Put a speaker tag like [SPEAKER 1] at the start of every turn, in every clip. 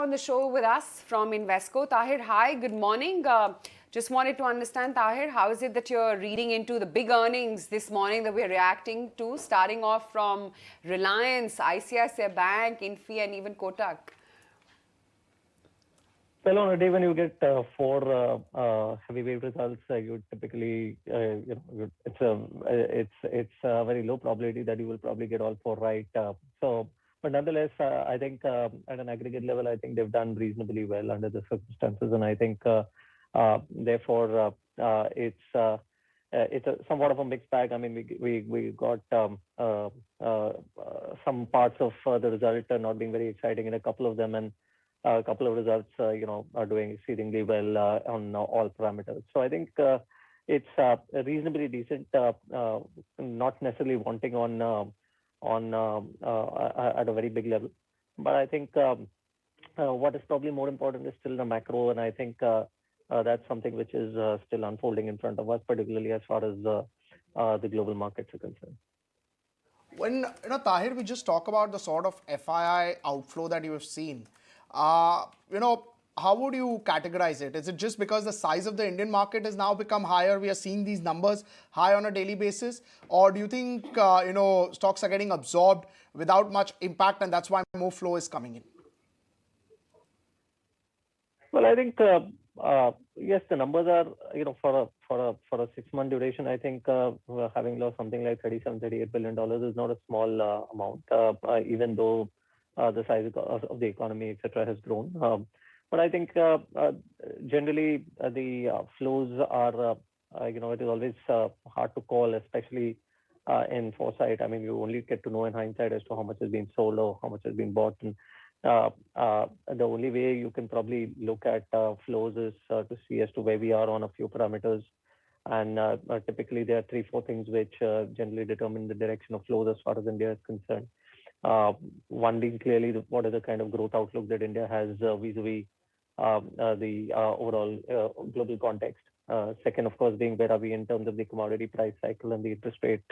[SPEAKER 1] on the show with us from Invesco. Taher, hi, good morning. Just wanted to understand, Taher, how is it that you're reading into the big earnings this morning that we're reacting to, starting off from Reliance, ICICI Bank, Infi, and even Kotak?
[SPEAKER 2] Well, on a day when you get four heavyweight results, you typically, it's a very low probability that you will probably get all four right. But nonetheless, I think at an aggregate level, I think they've done reasonably well under the circumstances, and I think therefore it's somewhat of a mixed bag. I mean, we got some parts of the result not being very exciting in a couple of them, and a couple of results, are doing exceedingly well on all parameters. So I think it's reasonably decent, not necessarily wanting on at a very big level. But I think what is probably more important is still the macro, and I think that's something which is still unfolding in front of us, particularly as far as the global markets are concerned.
[SPEAKER 3] When Taher, we just talk about the sort of FII outflow that you have seen. How would you categorize it? Is it just because the size of the Indian market has now become higher? We are seeing these numbers high on a daily basis, or do you think stocks are getting absorbed without much impact, and that's why more flow is coming in?
[SPEAKER 2] Well, I think yes, the numbers are for a 6-month duration. I think having lost something like $38 billion is not a small amount, even though the size of the economy, etc., has grown. But I think generally the flows are, it is always hard to call, especially in foresight. I mean, you only get to know in hindsight as to how much has been sold or how much has been bought. And the only way you can probably look at flows is to see as to where we are on a few parameters. And typically there are 3-4 things which generally determine the direction of flows as far as India is concerned. One being clearly what is the kind of growth outlook that India has vis-a-vis the overall global context. Second, of course, being where are we in terms of the commodity price cycle and the interest rate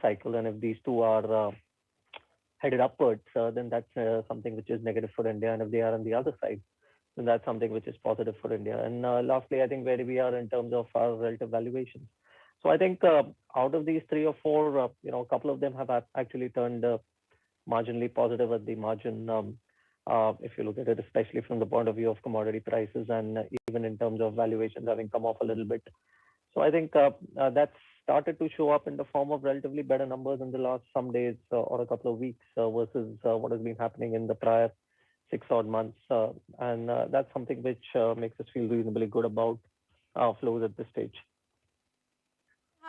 [SPEAKER 2] cycle. And if these two are headed upwards, then that's something which is negative for India. And if they are on the other side, then that's something which is positive for India. And lastly, I think where we are in terms of our relative valuations. So I think out of these 3 or 4, a couple of them have actually turned marginally positive at the margin, if you look at it, especially from the point of view of commodity prices and even in terms of valuations having come off a little bit. So I think that's started to show up in the form of relatively better numbers in the last some days or a couple of weeks versus what has been happening in the prior 6 odd months. And that's something which makes us feel reasonably good about flows at this stage.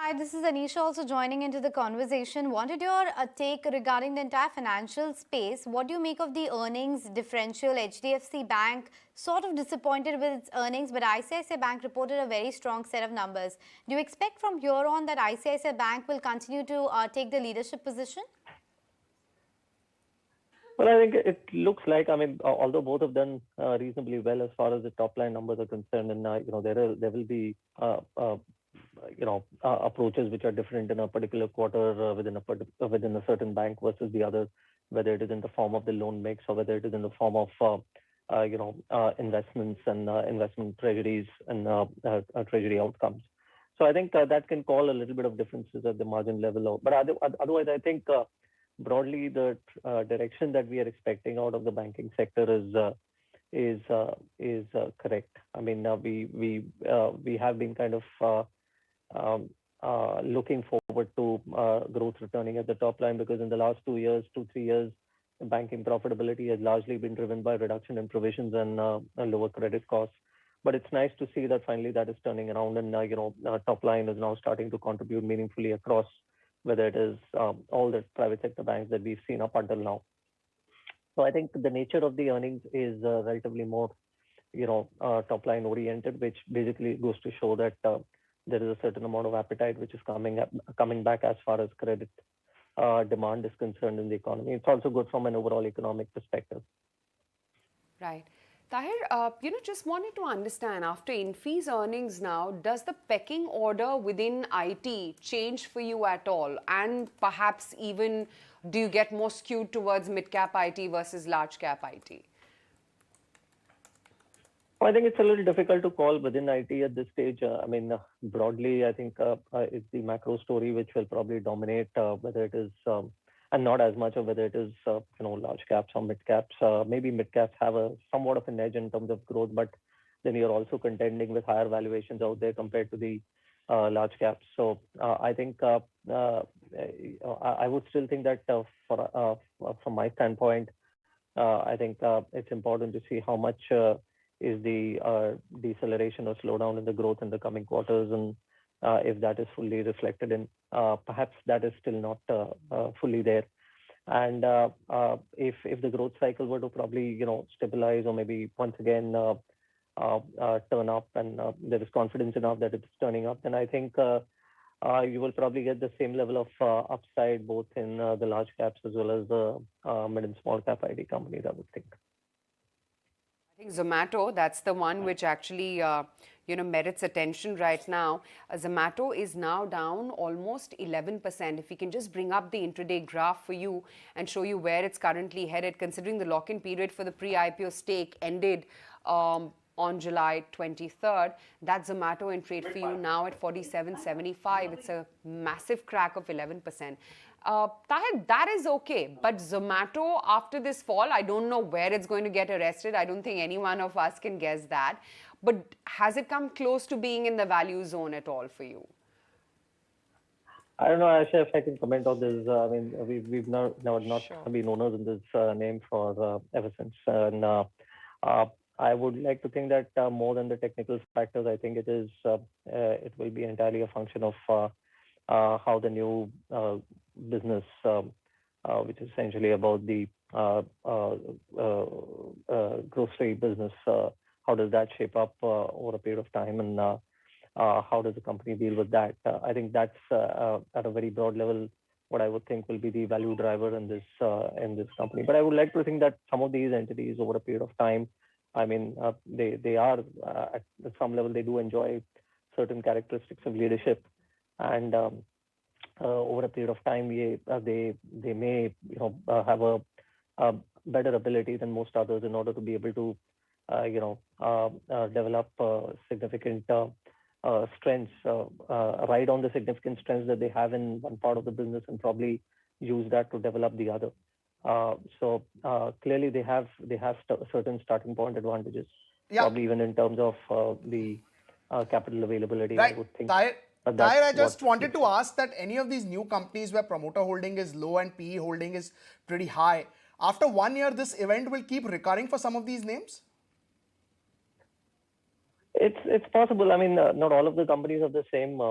[SPEAKER 4] Hi, this is Anisha also joining into the conversation. Wanted your take regarding the entire financial space. What do you make of the earnings differential? HDFC Bank sort of disappointed with its earnings, but ICICI Bank reported a very strong set of numbers. Do you expect from here on that ICICI Bank will continue to take the leadership position?
[SPEAKER 2] Well, I think it looks like, although both have done reasonably well as far as the top line numbers are concerned, and there will be approaches which are different in a particular quarter within a certain bank versus the other, whether it is in the form of the loan mix or whether it is in the form of investments and investment treasuries and treasury outcomes. So I think that can call a little bit of differences at the margin level. But otherwise, I think broadly the direction that we are expecting out of the banking sector is correct. I mean, we have been kind of looking forward to growth returning at the top line, because in the last 2-3 years, banking profitability has largely been driven by reduction in provisions and lower credit costs. But it's nice to see that finally that is turning around, and top line is now starting to contribute meaningfully across, whether it is all the private sector banks that we've seen up until now. So I think the nature of the earnings is relatively more top line oriented, which basically goes to show that there is a certain amount of appetite which is coming back as far as credit demand is concerned in the economy. It's also good from an overall economic perspective.
[SPEAKER 1] Right. Taher, just wanted to understand, after Infi's earnings now, does the pecking order within IT change for you at all? And perhaps even, do you get more skewed towards mid-cap IT versus large-cap IT?
[SPEAKER 2] I think it's a little difficult to call within IT at this stage. I mean, broadly, I think it's the macro story which will probably dominate whether it is, and not as much of whether it is, large caps or mid caps. Maybe mid caps have a somewhat of an edge in terms of growth, but then you're also contending with higher valuations out there compared to the large caps. So I think I would still think that from my standpoint, I think it's important to see how much is the deceleration or slowdown in the growth in the coming quarters, and if that is fully reflected in, perhaps that is still not fully there. And if the growth cycle were to probably stabilize or maybe once again turn up, and there is confidence enough that it's turning up, then I think you will probably get the same level of upside both in the large caps as well as the mid and small cap ID companies, I would think.
[SPEAKER 1] I think Zomato, that's the one which actually, merits attention right now. Zomato is now down almost 11%. If we can just bring up the intraday graph for you and show you where it's currently headed, considering the lock-in period for the pre-IPO stake ended on July 23rd. That's Zomato in trade for you now at 47.75. It's a massive crack of 11%. Taher, that is okay. But Zomato, after this fall, I don't know where it's going to get arrested. I don't think any one of us can guess that. But has it come close to being in the value zone at all for you?
[SPEAKER 2] I don't know, Asha, if I can comment on this. I mean, we've not
[SPEAKER 1] Sure.
[SPEAKER 2] been owners in this name for ever since. And I would like to think that more than the technical factors, I think it will be entirely a function of how the new business, which is essentially about the grocery business, how does that shape up over a period of time, and how does the company deal with that? I think that's at a very broad level what I would think will be the value driver in this company. But I would like to think that some of these entities over a period of time, I mean, they are at some level, they do enjoy certain characteristics of leadership, and over a period of time, they may have a better ability than most others in order to be able to develop significant strengths, ride on the significant strengths that they have in one part of the business and probably use that to develop the other. So clearly they have certain starting point advantages, probably even in terms of the capital availability.
[SPEAKER 3] Right.
[SPEAKER 2] I would think.
[SPEAKER 3] Taher, I just wanted to ask that any of these new companies where promoter holding is low and PE holding is pretty high, after 1 year, this event will keep recurring for some of these names?
[SPEAKER 2] It's possible. I mean, not all of the companies have the same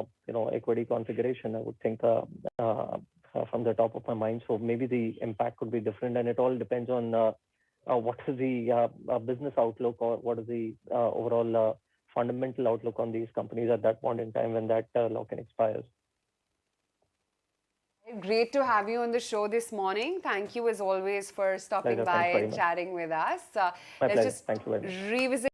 [SPEAKER 2] equity configuration. I would think from the top of my mind. So maybe the impact could be different, and it all depends on what is the business outlook or what is the overall fundamental outlook on these companies at that point in time when that lock-in expires.
[SPEAKER 1] Great to have you on the show this morning. Thank you as always for stopping by and chatting with us.
[SPEAKER 2] My
[SPEAKER 1] Let's
[SPEAKER 2] pleasure.
[SPEAKER 1] just
[SPEAKER 2] Thank you very much.
[SPEAKER 1] revisit